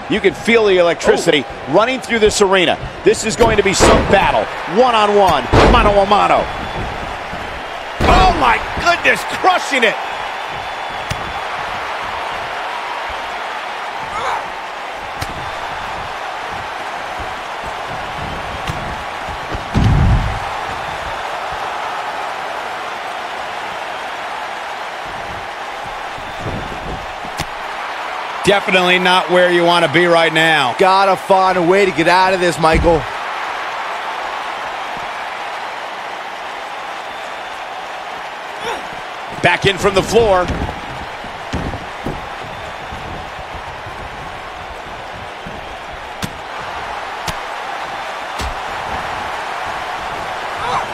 You can feel the electricity running through this arena. This is going to be some battle. One-on-one, mano-a-mano. Oh my goodness, crushing it. Definitely not where you want to be right now. Gotta find a way to get out of this, Michael. Back in from the floor.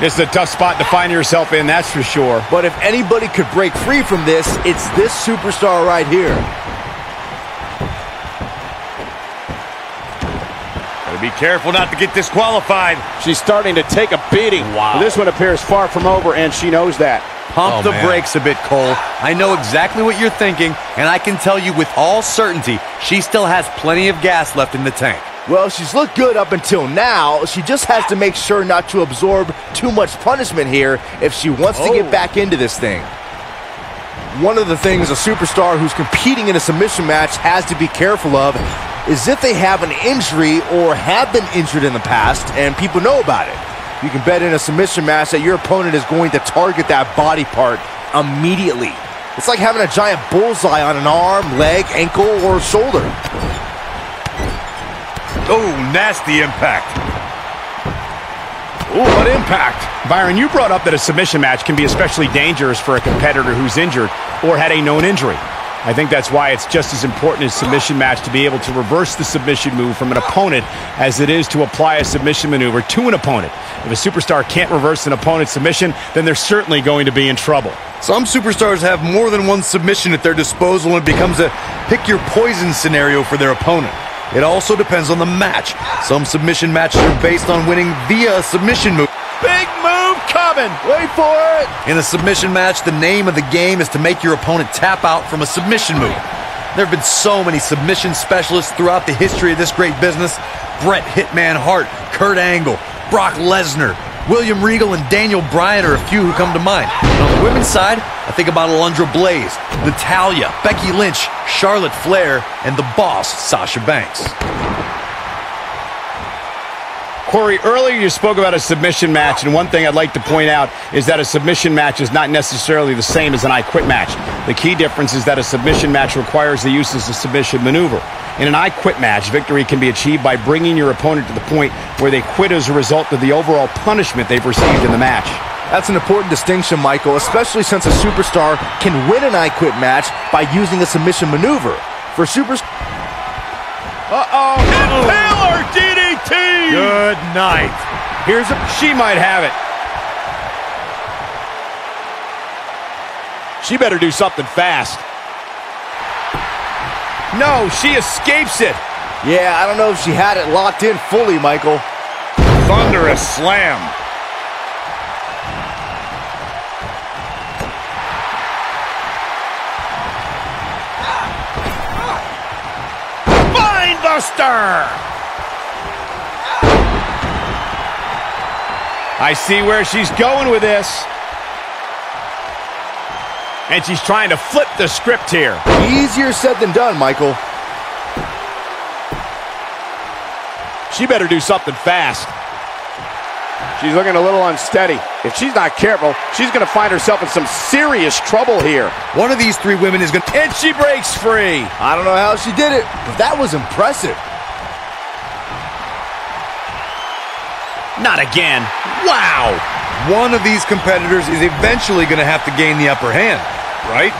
This is a tough spot to find yourself in, that's for sure. But if anybody could break free from this, it's this superstar right here. Be careful not to get disqualified. She's starting to take a beating. Wow. This one appears far from over, and she knows that. Pump the brakes a bit, Cole. I know exactly what you're thinking, and I can tell you with all certainty, she still has plenty of gas left in the tank. Well, she's looked good up until now. She just has to make sure not to absorb too much punishment here if she wants to get back into this thing. One of the things a superstar who's competing in a submission match has to be careful of is if they have an injury or have been injured in the past and people know about it. You can bet in a submission match that your opponent is going to target that body part immediately. It's like having a giant bullseye on an arm, leg, ankle, or shoulder. Oh, nasty impact. Ooh, what impact. Byron, you brought up that a submission match can be especially dangerous for a competitor who's injured or had a known injury. I think that's why it's just as important in a submission match to be able to reverse the submission move from an opponent as it is to apply a submission maneuver to an opponent. If a superstar can't reverse an opponent's submission, then they're certainly going to be in trouble. Some superstars have more than one submission at their disposal and it becomes a pick-your-poison scenario for their opponent. It also depends on the match. Some submission matches are based on winning via a submission move. Big move coming. Wait for it. In a submission match, the name of the game is to make your opponent tap out from a submission move. There have been so many submission specialists throughout the history of this great business. Bret Hitman Hart, Kurt Angle, Brock Lesnar, William Regal, and Daniel Bryan are a few who come to mind. And on the women's side, I think about Alundra Blaze, Natalya, Becky Lynch, Charlotte Flair, and the boss, Sasha Banks. Corey, earlier you spoke about a submission match, and one thing I'd like to point out is that a submission match is not necessarily the same as an I Quit match. The key difference is that a submission match requires the use of a submission maneuver. In an I Quit match, victory can be achieved by bringing your opponent to the point where they quit as a result of the overall punishment they've received in the match. That's an important distinction, Michael, especially since a superstar can win an I Quit match by using a submission maneuver. For superstars... Impaler DDT! Good night. She might have it. She better do something fast. No, she escapes it. Yeah, I don't know if she had it locked in fully, Michael. Thunderous slam. Buster! I see where she's going with this. And she's trying to flip the script here. Easier said than done, Michael. She better do something fast. She's looking a little unsteady. If she's not careful, she's going to find herself in some serious trouble here. One of these three women is going to... And she breaks free. I don't know how she did it, but that was impressive. Not again. Wow. One of these competitors is eventually going to have to gain the upper hand, right?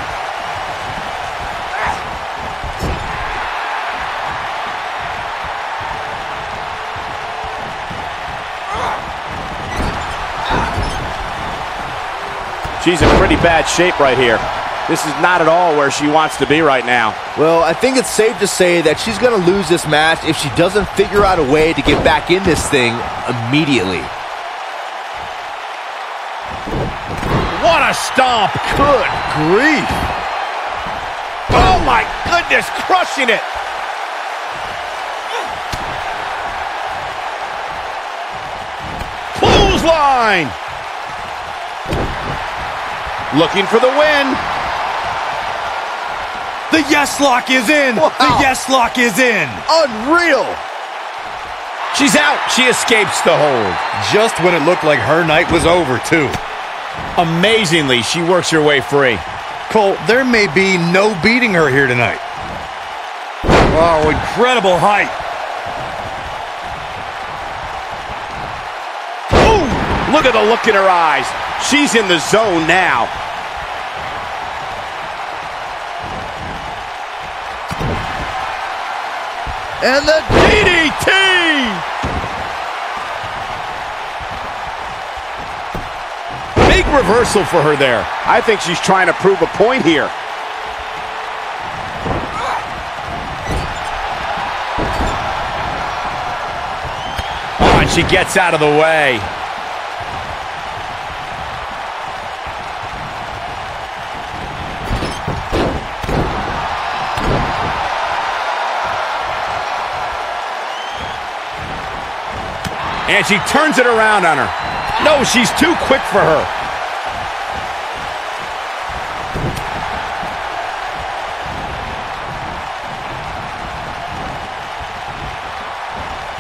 She's in pretty bad shape right here. This is not at all where she wants to be right now. Well, I think it's safe to say that she's going to lose this match if she doesn't figure out a way to get back in this thing immediately. What a stomp. Good grief. Oh my goodness, crushing it. clothesline. Looking for the win. The yes lock is in. Wow. The yes lock is in. Unreal. She's out. She escapes the hold. Just when it looked like her night was over, too. Amazingly, she works her way free. Cole, there may be no beating her here tonight. Oh, incredible height. Boom! Look at the look in her eyes. She's in the zone now. And the DDT! Big reversal for her there. I think she's trying to prove a point here. Oh, and she gets out of the way. And she turns it around on her. No, she's too quick for her.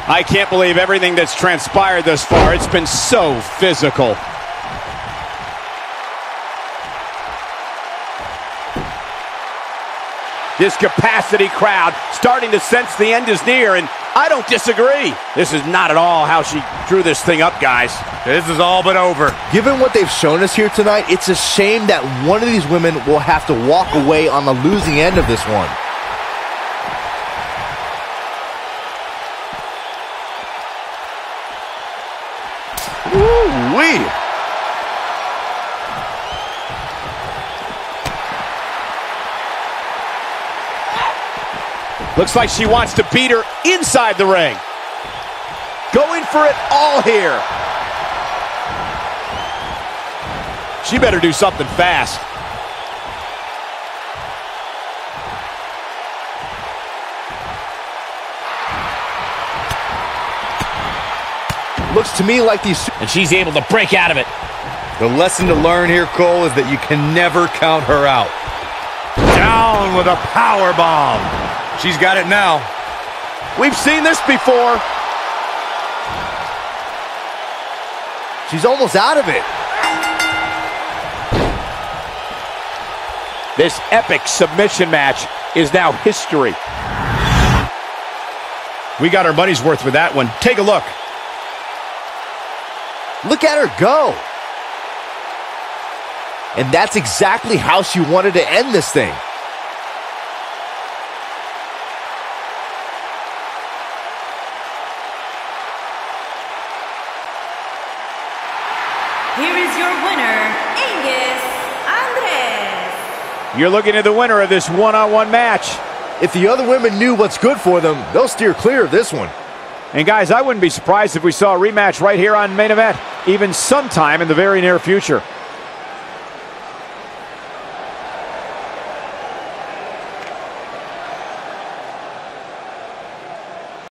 I can't believe everything that's transpired thus far. It's been so physical. This capacity crowd starting to sense the end is near, and I don't disagree. This is not at all how she drew this thing up, guys. This is all but over. Given what they've shown us here tonight, it's a shame that one of these women will have to walk away on the losing end of this one. Ooh-wee. Looks like she wants to beat her inside the ring. Going for it all here. She better do something fast. Looks to me like these... And she's able to break out of it. The lesson to learn here, Cole, is that you can never count her out. Down with a power bomb. She's got it now. We've seen this before. She's almost out of it. This epic submission match is now history. We got our money's worth with that one. Take a look. Look at her go. And that's exactly how she wanted to end this thing. Here is your winner, Andres. You're looking at the winner of this one-on-one match. If the other women knew what's good for them, they'll steer clear of this one. And guys, I wouldn't be surprised if we saw a rematch right here on Main Event, even sometime in the very near future.